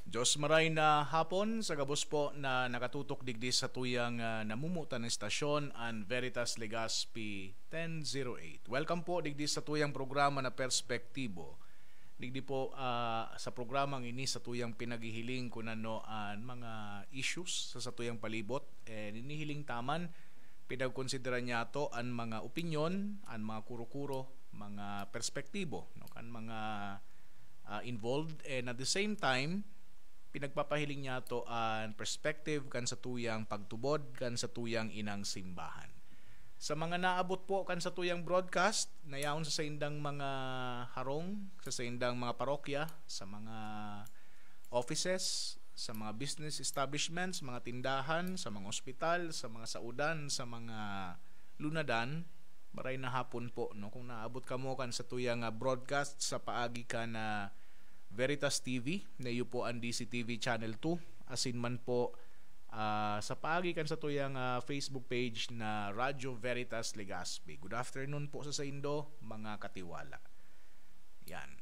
Diyos maray na hapon sa gabos po na nakatutok digdi sa tuyang namumutan ng istasyon ang Veritas Legazpi 1008. Welcome po digdi sa tuyang programa na Perspektibo. Digdi po sa programang ini sa tuyang pinaghihiling ko nano ang mga issues sa tuyang palibot. Inihiling taman, pinagkonsidera niya to ang mga opinyon, ang mga kuro-kuro, mga perspektibo, no? Kan mga involved, and at the same time pinagpapahiling niya to ang perspective kan sa tuyang pagtubod kan sa tuyang inang simbahan. Sa mga naabot po kan sa tuyang broadcast, nayaon sa saindang mga harong, sa saindang mga parokya, sa mga offices, sa mga business establishments, mga tindahan, sa mga ospital, sa mga saudan, sa mga lunadan, maray na hapon po, no? Kung naabot ka mo kan sa tuyang broadcast sa paagi ka na Veritas TV, na iyo po ang DCTV Channel 2, asin man po sa paagi kan sa tuyang Facebook page na Radyo Veritas Legazpi. Good afternoon po sa Indo, mga katiwala. Yan.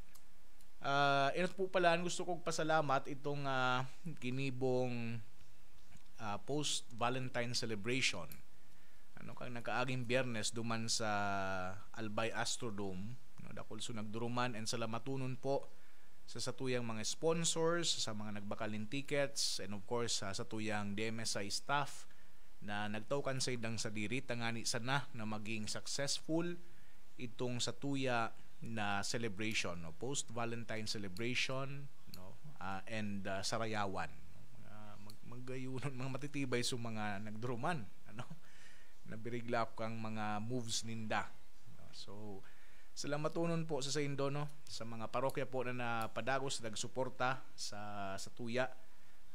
Ito po pala, gusto kong pasalamat itong kinibong post-Valentine celebration. Ano kang nakaaging Biyernes duman sa Albay Astrodome, no, dakol so nagduruman, and salamatunon po sa tuyang mga sponsors, sa mga nagbakalin tickets, and of course sa tuyang DMSI staff na nagtawkan sa idang sa diri tangani sana na maging successful itong sa tuya na celebration, no, post Valentine celebration, no, and sarayawan, magayunon mga matitibay sa mga nagdruman, ano, nabirigla kang mga moves ninda, no? So salamatunon po sa Indo, no, sa mga parokya po na napadagos nagsuporta sa tuya,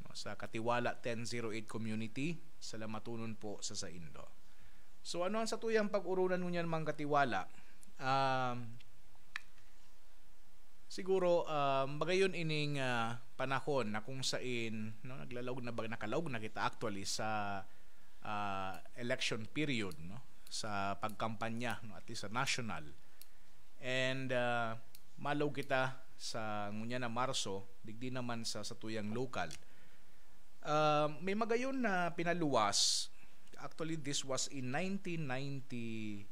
no, sa Katiwala 1008 community. Salamatunon po sa Indo. So ano ang sa tuyang pag-urunan ngunyan mga katiwala? Siguro bagayon ining panahon na kung sain, no, nakalawg na kita actually sa election period, no, sa pagkampanya, no, at least sa national. And malaw kita sa ngunya na Marso, digdi naman sa tuyang local. May magayon na pinaluwas. Actually, this was in 1998.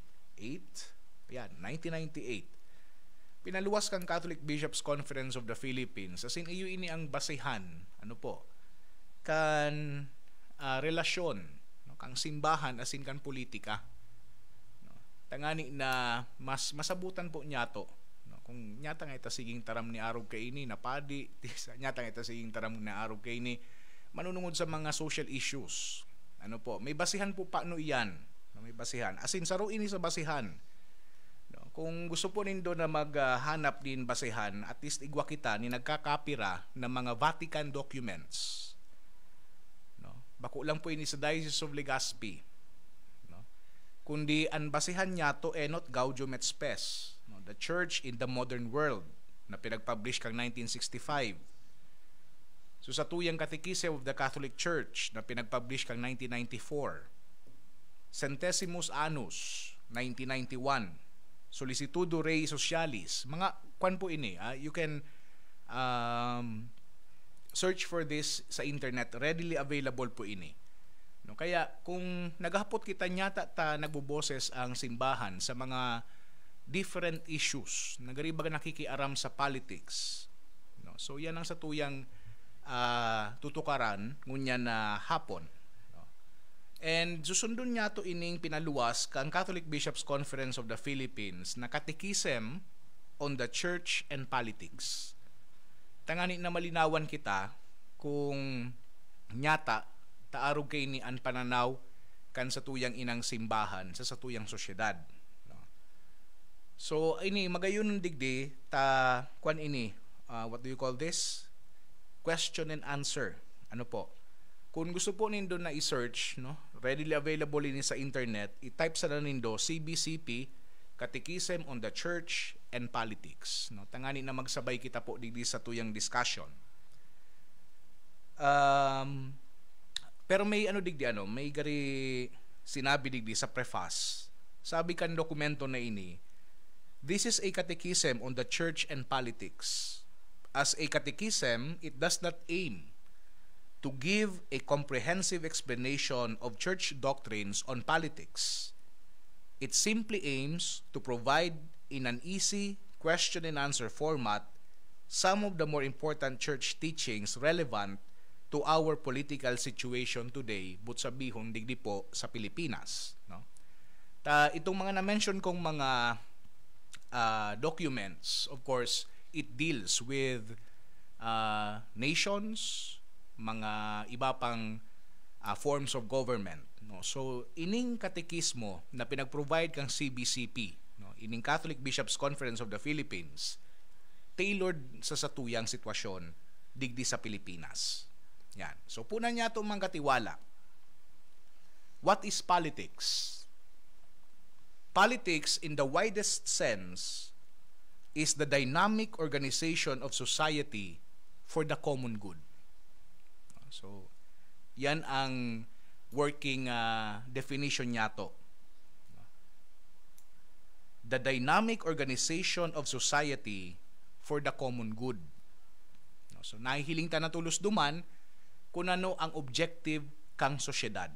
Yan, 1998. Pinaluwas kang Catholic Bishops Conference of the Philippines. As in, iyo ini ang basihan, ano po, kan relasyon, no, kang simbahan, as in kan politika. Tangani na mas masabutan po nyato, no? Kung nyata nga ita siging taram ni arog kay ini napadi, nyata nga ita siging taram ni arog kay ini manunungod sa mga social issues. Ano po, may basihan po paano iyan, no? May basihan. Asin saro ini sa basihan. No? Kung gusto po nindo na maghanap din basihan, at least igwa kita ni nagkakapira ng mga Vatican documents. No? Bako lang po ini sa Diocese of Legazpi. Kundi ang basihan niya to Enot Gaudium et Spes, no, The Church in the Modern World, na pinag-publish kang 1965. So sa tuyang Catechism of the Catholic Church na pinag-publish kang 1994. Centesimus Annus 1991. Solicitudo Rei Socialis. Mga kwan po ini, you can search for this sa internet, readily available po ini. No, kaya kung naghapot kita nyata ta nagbuboses ang simbahan sa mga different issues, nagariba nakikiaram sa politics, no? So yan ang sa tuyang tutukaran ngunya na hapon, no? And susundon niya to ining pinaluwas kang Catholic Bishops Conference of the Philippines na Catechism on the Church and Politics. Tangani na malinawan kita kung nyata taarog kay ni an pananaw kan sa tuyang inang simbahan sa tuyang sosyedad, no? So ini magayon digdi ta kwan ini, what do you call this, question and answer, ano po. Kung gusto po nindo na i-search, no, readily available ini sa internet, i-type sa nindo CBCP Catechism on the Church and Politics, no? Tangani na magsabay kita po digdi sa tuyang discussion. Pero may may gari sinabi digdi sa preface. Sabi kan dokumento na ini, this is a catechism on the church and politics. as a catechism, it does not aim to give a comprehensive explanation of church doctrines on politics. It simply aims to provide in an easy question and answer format some of the more important church teachings relevant to our political situation today, but sabihon digdi po sa Pilipinas, no? Itong mga na-mention kong mga documents, of course, it deals with nations, mga iba pang forms of government, no? So ining katekismo na pinag-provide kang CBCP, no, ining Catholic Bishops' Conference of the Philippines, tailored sa satuyang sitwasyon digdi sa Pilipinas. Yan. So punan niya itong mga katiwala. What is politics? Politics in the widest sense is the dynamic organization of society for the common good. So yan ang working definition niya to. The dynamic organization of society for the common good. So nahihiling ta na tulos duman kung ano ang objective kang sosyedad.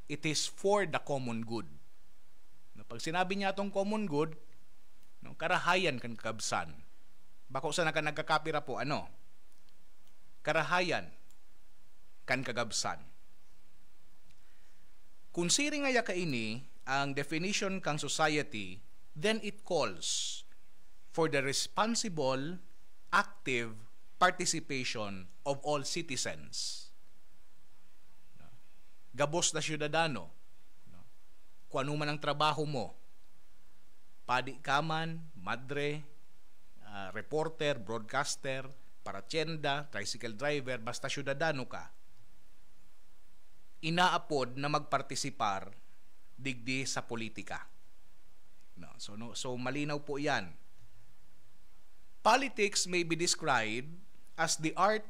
It is for the common good. Pag sinabi niya itong common good, no, karahayan kan kakabsan. Bako sa nagkakapira po, ano? Karahayan kan kagabsan. Kung siri nga kaini ang definition kang society, then it calls for the responsible, active participation of all citizens. Gabos na syudadano, kung ano man ang trabaho mo, padi ka man, madre, reporter, broadcaster, paratyenda, tricycle driver, basta syudadano ka, inaapod na magpartisipar digdi sa politika. No, so malinaw po yan. Politics may be described as the art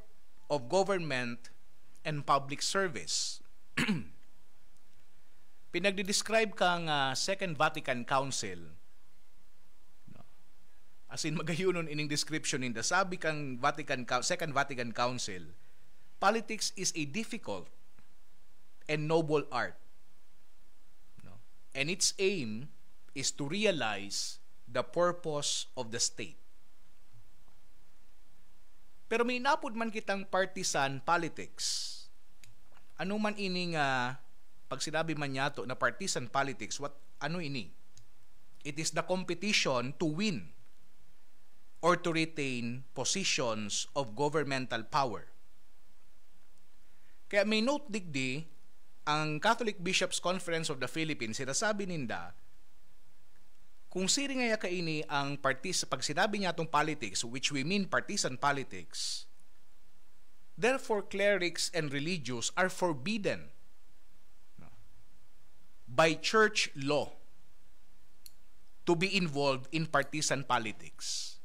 of government and public service. Pinagdi-describe kang Second Vatican Council, no? As in magayunon ining description in the sabi kang Second Vatican Council, politics is a difficult and noble art, no? And its aim is to realize the purpose of the state. Pero may napod man kitang partisan politics. Ano man ining pag sinabi man niya to na partisan politics, ano ini? It is the competition to win or to retain positions of governmental power. Kaya may note digdi ang Catholic Bishops' Conference of the Philippines, sinasabi ninda, kung siri nga kaini ang pag sinabi niya itong politics, which we mean partisan politics, therefore clerics and religious are forbidden by church law to be involved in partisan politics.